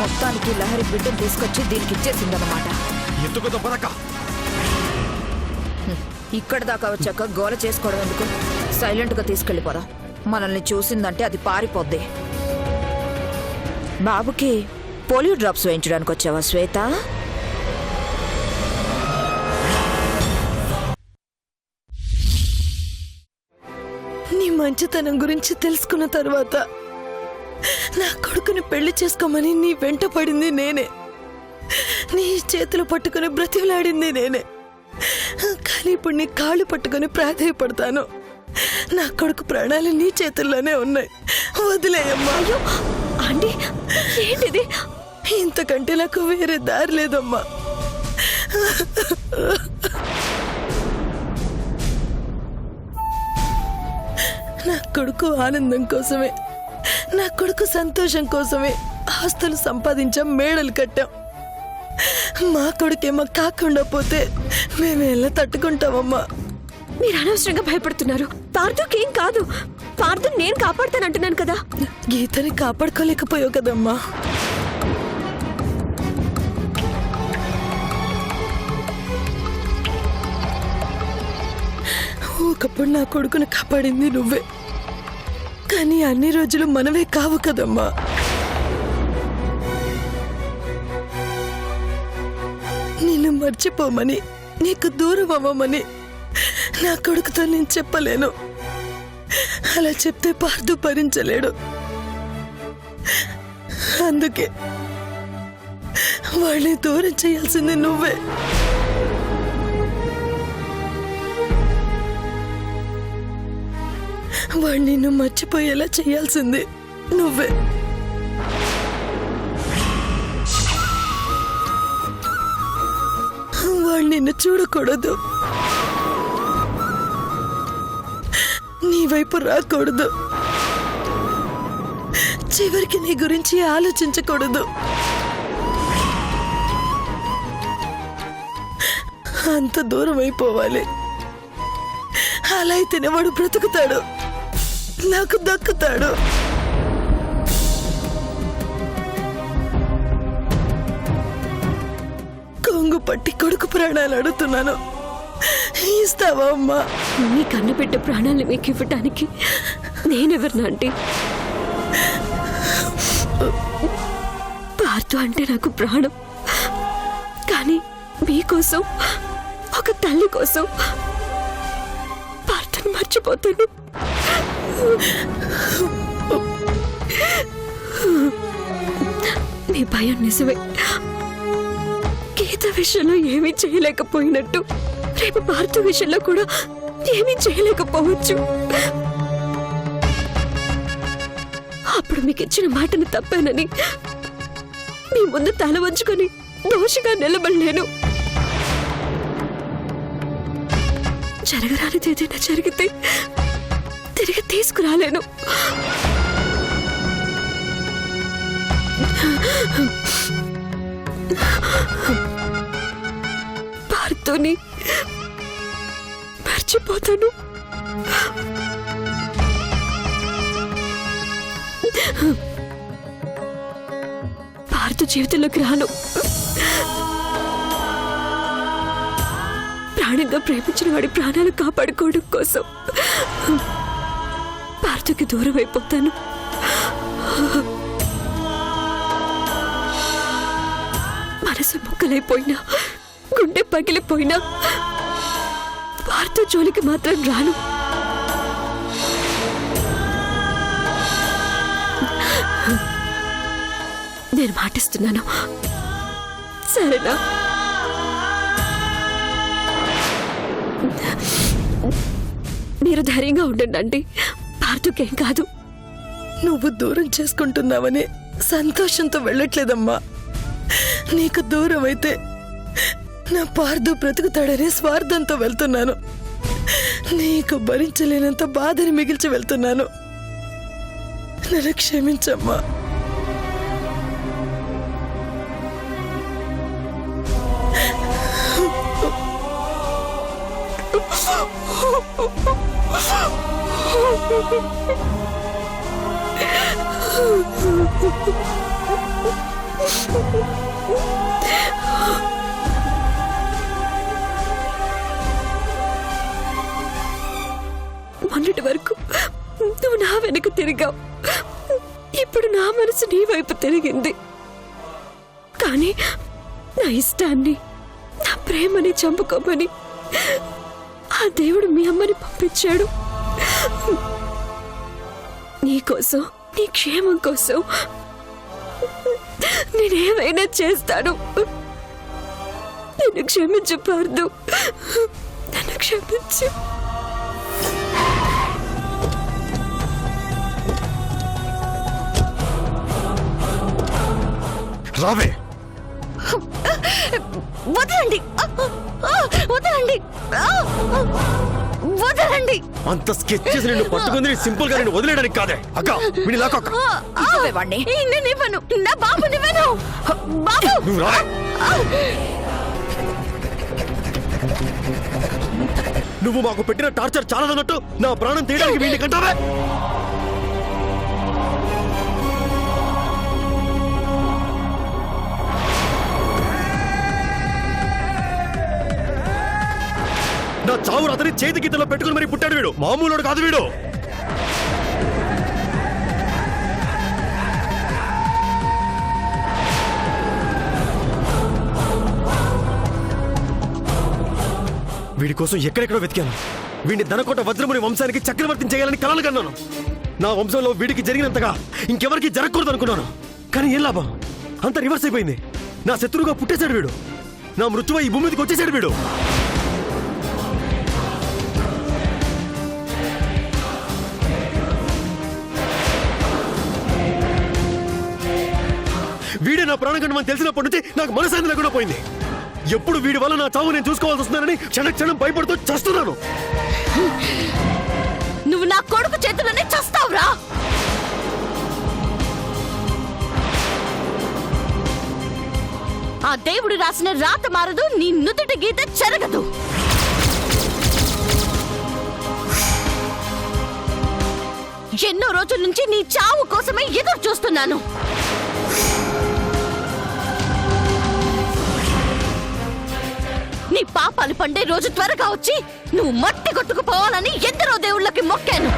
మొత్తానికి లహరి బిడ్డను తీసుకొచ్చి దీనికి ఇచ్చేసిందన్నమాట. ఎందుకు బరక ఇక్కడ దాకా వచ్చాక గోల చేసుకోవడం ఎందుకు? సైలెంట్ గా తీసుకెళ్లిపోదా. మనల్ని చూసిందంటే అది పారిపోద్ది. బాబుకి పోలియో డ్రాప్స్ వేయించడానికి వచ్చావా శ్వేత? నీ మంచితనం గురించి తెలుసుకున్న తర్వాత నా కొడుకుని పెళ్లి చేసుకోమని నీ వెంట పడింది నేనే, నీ చేతులు పట్టుకుని బ్రతిలాడింది నేనే. కానీ ఇప్పుడు నీ కాళ్ళు పట్టుకుని ప్రాధాయపడతాను. నా కొడుకు ప్రాణాలు నీ చేతుల్లోనే ఉన్నాయి, వదిలేయమ్మా. ఆంటీ ఏంటిది? ఇంతకంటే నాకు వేరే దారి లేదమ్మా. నా కొడుకు ఆనందం కోసమే, నా కొడుకు సంతోషం కోసమే ఆస్తులు సంపాదించాం, మేడలు కట్టాం. మా కొడుకేమో కాకుండా పోతే మేమేలా తట్టుకుంటామమ్మా? మీరు అనవసరంగా భయపడుతున్నారు. పార్థుకేం కాదు. పార్థు నేను కాపాడుతానంటున్నాను కదా. గీతని కాపాడుకోలేకపోయావు కదమ్మా. ఒకప్పుడు నా కొడుకుని కాపాడింది నువ్వే, కానీ అన్ని రోజులు మనమే కావు కదమ్మా. నిన్ను మర్చిపోమని, నీకు దూరం అవ్వమని నా కొడుకుతో నేను చెప్పలేను. అలా చెప్తే పార్థు భరించలేడు. అందుకే వాళ్ళని దూరం చేయాల్సింది నువ్వే. వాడు నిన్ను మర్చిపోయేలా చేయాల్సింది నువ్వే. వాడు నిన్ను చూడకూడదు, నీ వైపు రాకూడదు, చివరికి నీ గురించి ఆలోచించకూడదు. అంత దూరం అయిపోవాలి. అలా అయితేనే వాడు బ్రతుకుతాడు, నాకు దక్కుతాడు. కొంగు పట్టి కొడుకు ప్రాణాలు అడుగుతున్నాను, ఇస్తావా అమ్మా? మీ కన్ను పెట్టే ప్రాణాలను మీకు ఇవ్వటానికి నేనెవరినా ఆంటీ? పార్థు అంటే నాకు ప్రాణం. కానీ మీకోసం, ఒక తల్లి కోసం పార్థుని మర్చిపోతాను. మీ భయం నిజమే. గీత విషయంలో ఏమీ చేయలేకపోయినట్టు రేపు పార్థు విషయంలో కూడా ఏమీ చేయలేకపోవచ్చు. అప్పుడు మీకు ఇచ్చిన మాటను తప్పానని మీ ముందు తల వంచుకొని దోషిగా నిలబడలేను. జరగరానిది ఏదైనా జరిగితే తిరిగి తీసుకురాలేను. పార్థుని మర్చిపోతాను. పార్థు జీవితంలోకి రాను. ప్రాణంగా ప్రేమించిన వాడి ప్రాణాలు కాపాడుకోవడం కోసం పార్థుకి దూరం అయిపోతాను. మనసు ముక్కలైపోయినా, గుండె పగిలిపోయినా పార్థు జోలికి మాత్రం రాను. నేను మాటిస్తున్నాను, సరేనా? మీరు ధైర్యంగా ఉండండి ఆంటీ. పార్థుకేం కాదు. నువ్వు దూరం చేసుకుంటున్నావని సంతోషంతో వెళ్ళట్లేదమ్మా. నీకు దూరం అయితే నా పార్థు బ్రతుకుతాడనే స్వార్థంతో వెళ్తున్నాను. నీకు భరించలేనంత బాధని మిగిల్చి వెళ్తున్నాను. నన్ను క్షమించమ్మా. తిరిగావు. ఇప్పుడు నా మనసు నీ వైపు తిరిగింది. కానీ నా ఇష్టాన్ని, నా ప్రేమని చంపుకోమని ఆ దేవుడు మీ అమ్మని పంపించాడు. నీకోసం, నీ క్షేమం కోసం నేనేమైనా చేస్తాను. నన్ను క్షమించు పార్దు, నన్ను క్షమించు. రావే. వదలండి, వదలండి, వదలండి. అంత స్కెచ్ చేసి నిన్ను పట్టుకుంది సింపుల్ గా నిన్ను వదిలేయడానికి కాదే. అక్క వీడి లాక్క ఇవ్వవే వాణ్ణి. నేనివ్వను, నా బాబునివ్వను. బాబు నువ్వు రా. నువ్వు మాకు పెట్టిన టార్చర్ చాలా అన్నట్టు నా ప్రాణం తీయడానికి వీడిని కంటావే. నా చావు అతని చేతి గీతలో పెట్టుకుని మరి పుట్టాడు వీడు. మామూలుడు కాదు వీడు. వీడి కోసం ఎక్కడెక్కడో వెతికాను. వీడిని ధనకోట వజ్రముని వంశానికి చక్రవర్తిని చేయాలని కలలు కన్నాను. నా వంశంలో వీడికి జరిగినంతగా ఇంకెవరికి జరగకూడదు అనుకున్నాను. కానీ ఏం లాభం, అంత రివర్స్ అయిపోయింది. నా శత్రువుగా పుట్టేశాడు వీడు. నా మృత్యువై ఈ భూమి మీదకి వచ్చేసాడు వీడు. వీడే నా ప్రాణగండం అని తెలిసినప్పటి నుంచి నాకు మనశాంతి లేకుండా పోయింది. ఎప్పుడు వీడి వల్ల నా చావు నేను చూసుకోవాల్సి వస్తుందని క్షణ క్షణం భయపడుతూ చస్తున్నాను. నువ్వు నా కొడుకు చేతుల్లోనే చస్తావురా. ఆ దేవుడు రాసిన రాత మారదు, నీ నుదుటి గీత చెరగదు. ఎన్నో రోజుల నుంచి నీ చావు కోసమే ఎదురు చూస్తున్నాను. నీ పాపాలు పండే రోజు త్వరగా వచ్చి నువ్వు మట్టి కొట్టుకుపోవాలని ఎందరో దేవుళ్ళకి మొక్కాను.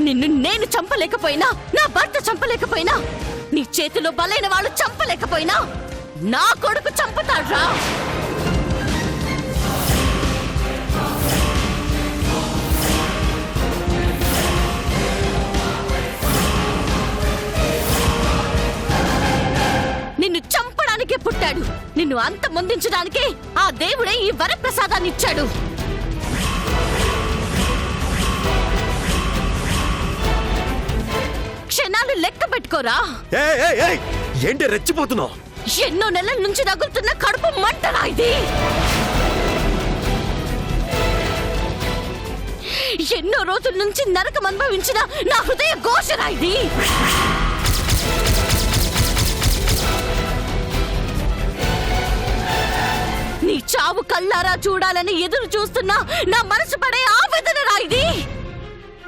నిన్ను నేను చంపలేకపోయినా, నా భర్త చంపలేకపోయినా, నీ చేతిలో బలైన వాళ్ళు చంపలేకపోయినా నా కొడుకు చంపుతాడ్రా. నిన్ను చంపడానికే పుట్టాడు. నిన్ను అంతమొందించడానికే ఆ దేవుడే ఈ వరప్రసాదాన్ని ఇచ్చాడు. క్షణాలు లెక్క పెట్టుకోరా. ఏంటి రెచ్చిపోతున్నావు? ఎన్నో నెలల నుంచి రగులుతున్న కడుపు మంటరా ఇది. ఎన్నో రోజుల నుంచి నరకం అనుభవించిన నా హృదయ ఘోషరా ఇది. నీ చావు కళ్ళారా చూడాలని ఎదురు చూస్తున్నా నా మనసు పడే ఆవేదనరా ఇది.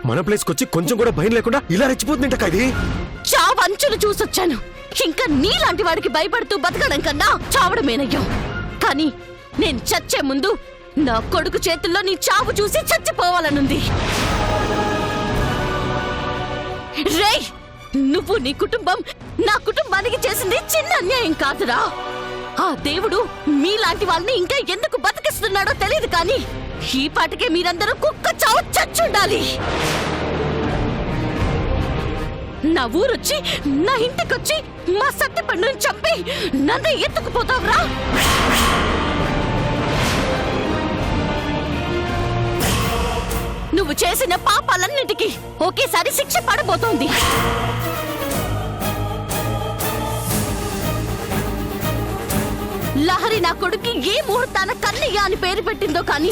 మన ప్లేస్ కొచ్చి కొంచెం కూడా భయం లేకుండా ఇలా రెచ్చిపోతుందంట ఇది. చావు అంచులు చూసొచ్చాను. ఇంకా నీలాంటి వాడికి భయపడుతూ బతకడం కన్నా చావడమేనయ్యో. కానీ నేను చచ్చే ముందు నా కొడుకు చేతుల్లో నీ చావు చూసి చచ్చిపోవాలనుంది. రేయ్, నువ్వు నీ కుటుంబం నా కుటుంబానికి చేసింది చిన్న అన్యాయం కాదురా. ఆ దేవుడు మీలాంటి వాళ్ళని ఇంకా ఎందుకు బతికిస్తున్నాడో తెలియదు, కానీ ఈ పాటికే మీరందరూ కుక్క చావు చచ్చుండాలి. నా ఊరొచ్చి నా ఇంటికొచ్చి మా సత్యపండుని చంపి నన్ను ఎత్తుకుపోతావురా. నువ్వు చేసిన పాపాలన్నిటికీ ఒకేసారి శిక్ష పడబోతోంది. లహరి నా కొడుకు ఏ ముహూర్తాన కన్నయ్య అని పేరు పెట్టిందో, కానీ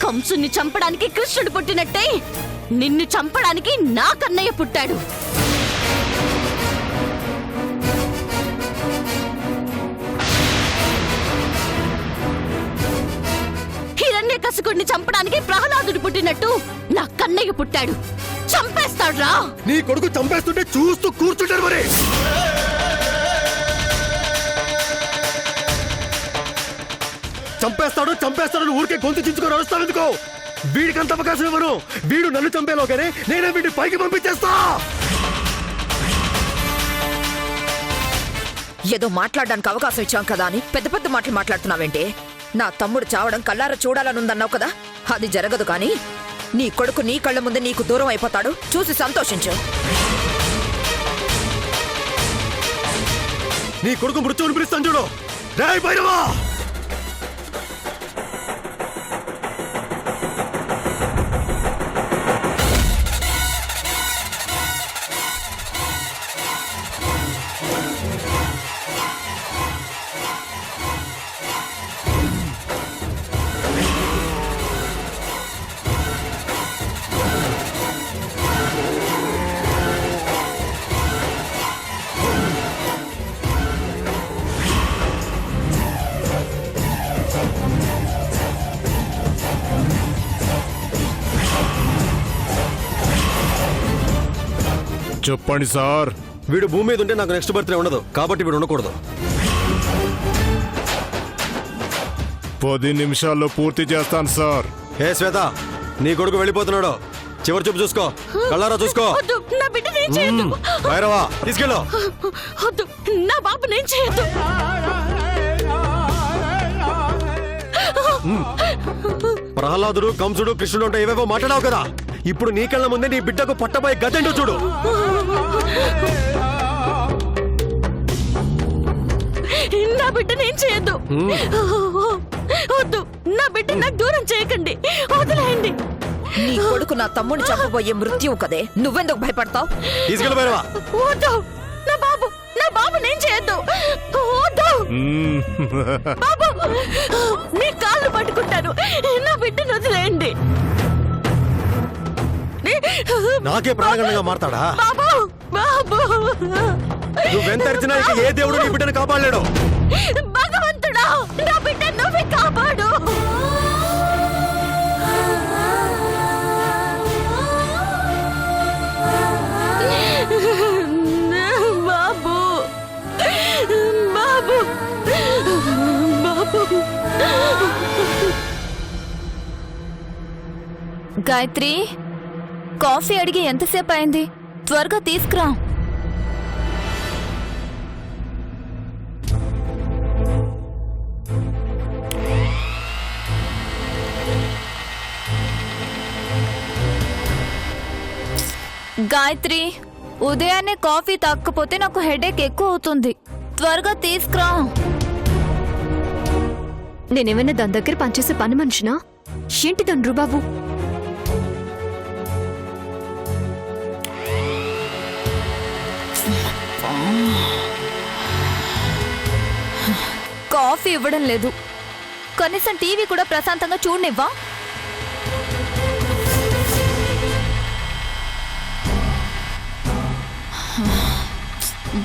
కంసుని చంపడానికి కృష్ణుడు పుట్టినట్టే నిన్ను చంపడానికి నా కన్నయ్య పుట్టాడు. హిరణ్యకశిపుడిని చంపడానికి ప్రహ్లాదుడు పుట్టినట్టు నా కన్నయ్య పుట్టాడు. చంపేస్తాడ్రా. నీ కొడుకు చంపేస్తుంటే చూస్తూ కూర్చుంటారు మరి. చంపేస్తాడు చంపేస్తాడు ఊరికే గొంతు చించుకొని అరుస్తావు ఎందుకో? వీడికి అంత అవకాశం ఇవ్వను. వీడు నన్ను చంపేలోగానే నేనే వీడిని పైకి పంపించేస్తా. ఏదో మాట్లాడడానికి అవకాశం ఇచ్చాం కదా అని పెద్ద పెద్ద మాటలు మాట్లాడుతున్నావేంటి? నా తమ్ముడు చావడం కల్లారా చూడాలనుందన్నావు కదా, అది జరగదు. కానీ నీ కొడుకు నీ కళ్ళ ముందే నీకు దూరం అయిపోతాడు, చూసి సంతోషించు. నీ కొడుకు మృత్యువుని పిలుస్తాను చూడు. రేయ్ భైరవా! చెప్పండి సార్. వీడు భూమి మీద ఉంటే నాకు నెక్స్ట్ బర్త్డే ఉండదు, కాబట్టి వీడు ఉండకూడదు. 10 నిమిషాల్లో పూర్తి చేస్తాను సార్. హే శ్వేత, నీ కొడుకు వెళ్ళిపోతున్నాడు. చివరి చూపు చూసుకో, కళ్ళారా చూసుకో. వద్దు, నా బిడ్డ నేను చేయొద్దు. భైరవా తీసుకెళ్ళు. వద్దు, నా బాబు నేను చేయొద్దు. ప్రహ్లాదుడు, కంసుడు, కృష్ణుడు అంటే ఏవేవో మాట్లాడావు కదా. ఇప్పుడు నీ కళ్ళ ముందే నీ బిడ్డకు పట్టబోయే గదేంటో చూడు. నా బిడ్డ నేను చేయొద్దు. వద్దు, నా బిడ్డ నాకు దూరం చేయకండి, వదిలేయండి. నీ కొడుకు నా తమ్ముడిని చంపబోయే మృత్యువు కదే, నువ్వెందుకు భయపడతావు? తీసుకెళ్ళు భైరవా. వద్దు, నా బాబు నేను చేయొద్దు. వద్దు బాబు, మీ కాళ్ళు పట్టుకుంటాను, నా బిడ్డను వదిలేయండి. నాకే ప్రాణగండంగా మారతాడా? బాబు బాబు, నువ్వెంత అరిచినా ఇక ఏ దేవుడు నీ బిడ్డను కాపాడలేడు. భగవంతుడా, నా బిడ్డ నువ్వే కాపాడు. బాబు బాబు బాబు. గాయత్రి, కాఫీ అడిగి ఎంతసేపు అయింది? త్వరగా తీసుకురా. గాయత్రి, ఉదయాన్నే కాఫీ తాగకపోతే నాకు హెడేక్ ఎక్కువ అవుతుంది. త్వరగా తీసుకురా. నేనేమైనా దాని దగ్గర పనిచేసే పని మనిషినా ఏంటి తండ్రు బాబు? కాఫీ ఇవ్వడం లేదు, కనీసం టీవీ కూడా ప్రశాంతంగా చూడనివ్వా?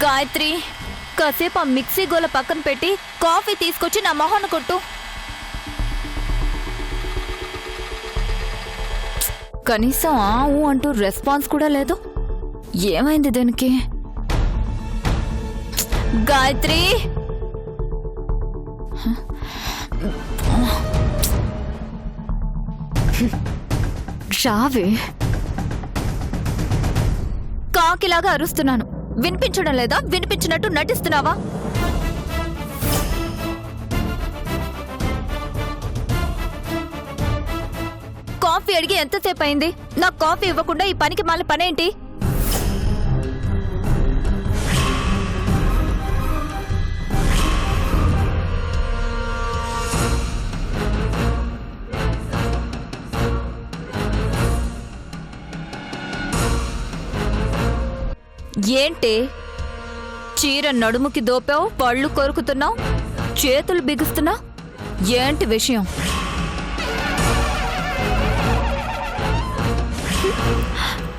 గాయత్రి, కాసేపు ఆ మిక్సీ గోల పక్కన పెట్టి కాఫీ తీసుకొచ్చి నా మొహాన్ని కొట్టు. కనీసం ఆవు అంటూ రెస్పాన్స్ కూడా లేదు. ఏమైంది దీనికి? గాయత్రి, రావే. కాకిలాగా అరుస్తున్నాను, వినిపించడం లేదా? వినిపించినట్టు నటిస్తున్నావా? కాఫీ అడిగి ఎంతసేపు అయింది? నాకు కాఫీ ఇవ్వకుండా ఈ పనికి మాల పనేంటి? ఏంటి చీర నడుముకి దోపావు, పళ్ళు కొరుకుతున్నావు, చేతులు బిగుస్తున్నావు? ఏంటి విషయం?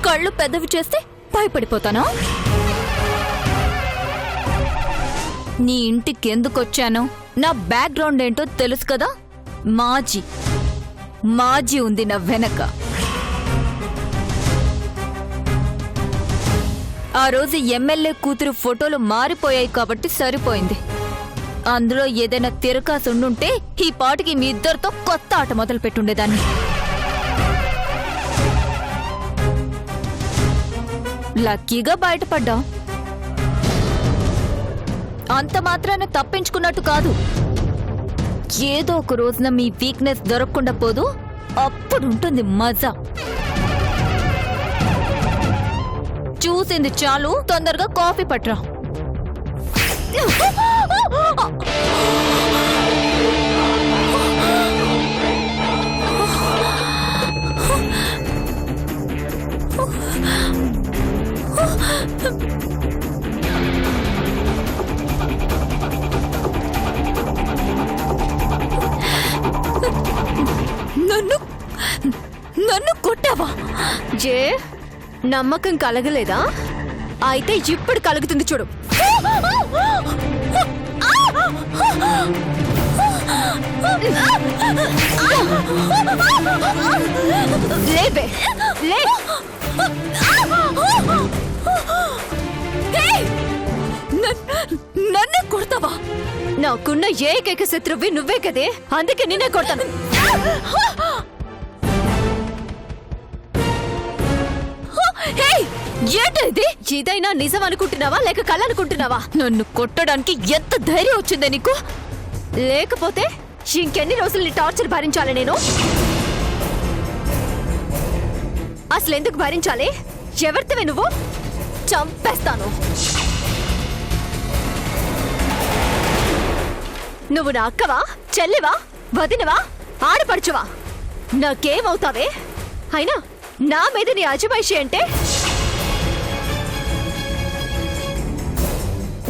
కళ్ళు పెద్దవి చేస్తే భయపడిపోతానా? నీ ఇంటికి ఎందుకొచ్చానో, నా బ్యాక్గ్రౌండ్ ఏంటో తెలుసు కదా. మాజీ ఉంది నా వెనక. ఆ రోజు ఎమ్మెల్యే కూతురు ఫోటోలు మారిపోయాయి కాబట్టి సరిపోయింది. అందులో ఏదైనా తిరకాసు ఉండుంటే ఈ పాటికి మీ ఇద్దరితో కొత్త ఆట మొదలు పెట్టుండేదాన్ని. లక్కీగా బయటపడ్డా. అంత మాత్రాన తప్పించుకున్నట్టు కాదు. ఏదో ఒక రోజున మీ వీక్నెస్ దొరకకుండా పోదు, అప్పుడుంటుంది మజా. చూసింది చాలు, తొందరగా కాఫీ పట్రా. నన్ను కొట్టావా? జే, నమ్మకం కలగలేదా? అయితే ఇప్పుడు కలుగుతుంది చూడు. లేవే, లే. నన్ను కొడతావా? నాకున్న ఏకైక శత్రువి నువ్వే కదే, అందుకే నిన్నే కొడతాను. ఏంటిది? ఇదైనా నిజం అనుకుంటున్నావా లేక కళ్ళనుకుంటున్నావా? నన్ను కొట్టడానికి ఎంత ధైర్యం వచ్చిందే నీకు? లేకపోతే ఇంకెన్ని రోజులు నీ టార్చర్ భరించాలి నేను? అసలు ఎందుకు భరించాలి? ఎవరితోవే నువ్వు? చంపేస్తాను. నువ్వు నా అక్కవా, చెల్లివా, వదినవా, ఆడపడుచువా? నాకేమవుతావే? అయినా నా మీద నీ అజమాయిషి అంటే?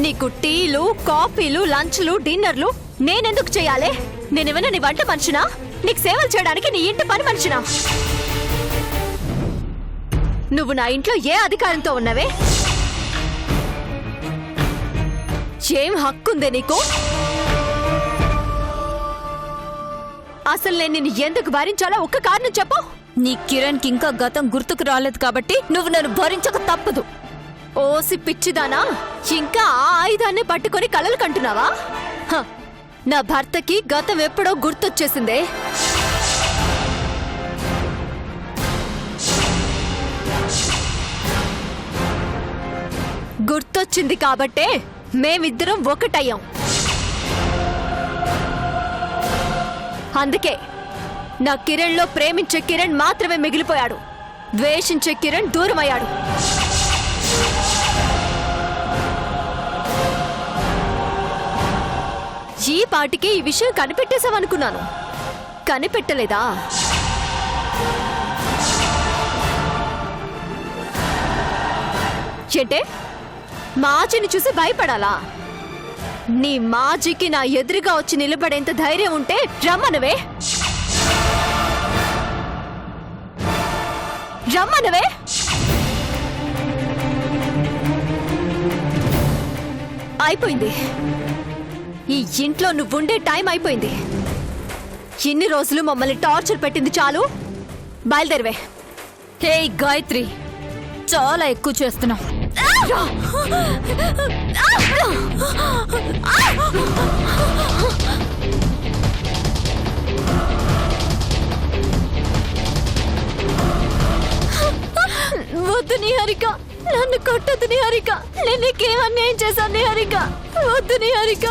నీకు టీలు, కాఫీలు, లంచ్లు, డిన్నర్లు నేనెందుకు చేయాలి? నేనేమైనా నీ వంట మనిషినా? నీకు సేవలు చేయడానికి నీ ఇంటి పని మనిషినా? నువ్వు నా ఇంట్లో ఏ అధికారంతో ఉన్నావే? ఏం హక్కుందే నీకు? అసలు నేను నిన్ను ఎందుకు భరించాలో ఒక్క కారణం చెప్పు. నీ కిరణ్ కి ఇంకా గతం గుర్తుకు రాలేదు కాబట్టి నువ్వు నన్ను భరించక తప్పదు. ఓసి పిచ్చిదానా, ఇంకా ఆ ఆయుధాన్ని పట్టుకొని కలలు కంటున్నావా? హ, నా భర్తకి గతం ఎప్పుడో గుర్తొచ్చేసిందే. గుర్తొచ్చింది కాబట్టే మేమిద్దరం ఒకటయ్యాం. అందుకే నా కిరణ్లో ప్రేమించే కిరణ్ మాత్రమే మిగిలిపోయాడు, ద్వేషించే కిరణ్ దూరమయ్యాడు. ఈ పాటికి ఈ విషయం కనిపెట్టేశావనుకున్నాను. కనిపెట్టలేదా? ఏంటే, మాజిని చూసి భయపడాలా? నీ మాజికి నా ఎదురుగా వచ్చి నిలబడేంత ధైర్యం ఉంటే రమ్మనవే. రమ్మనవే. అయిపోయింది. ఈ ఇంట్లో నువ్వుండే టైం అయిపోయింది. ఇన్ని రోజులు మమ్మల్ని టార్చర్ పెట్టింది చాలు, బయలుదేరవే. హే గాయత్రి, చాలా ఎక్కువ చేస్తున్నావు. వద్దు నిహారిక, నన్ను కొట్టొద్దు నిహారిక. నేను నీకేం అన్యాయం చేశాను నిహారిక? వద్దు నిహారిక.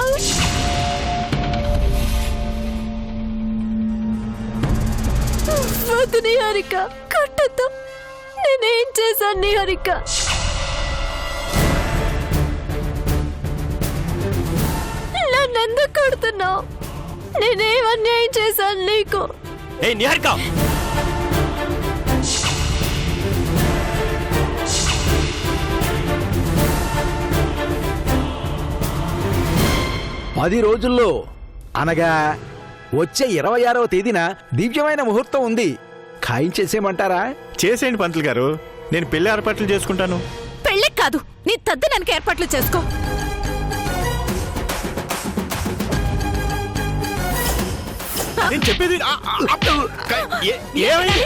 వద్దు నిహారిక, కొట్టొద్దు. నేనేం చేశాను నిహారిక? నన్నెందుకు కొడుతున్నావు? నేనేం అన్యాయం చేశాను నీకు? ఏ నిహారిక, 10 రోజుల్లో అనగా వచ్చే 26వ తేదీన దివ్యమైన ముహూర్తం ఉంది. ఖాయించేసేమంటారా? చేసేయండి పంతులు గారు, నేను పెళ్లి ఏర్పాట్లు చేసుకుంటాను. పెళ్ళి కాదు, నీ తద్దినానికి ఏర్పాట్లు చేసుకో. నేను చెప్పేది ఏమైంది?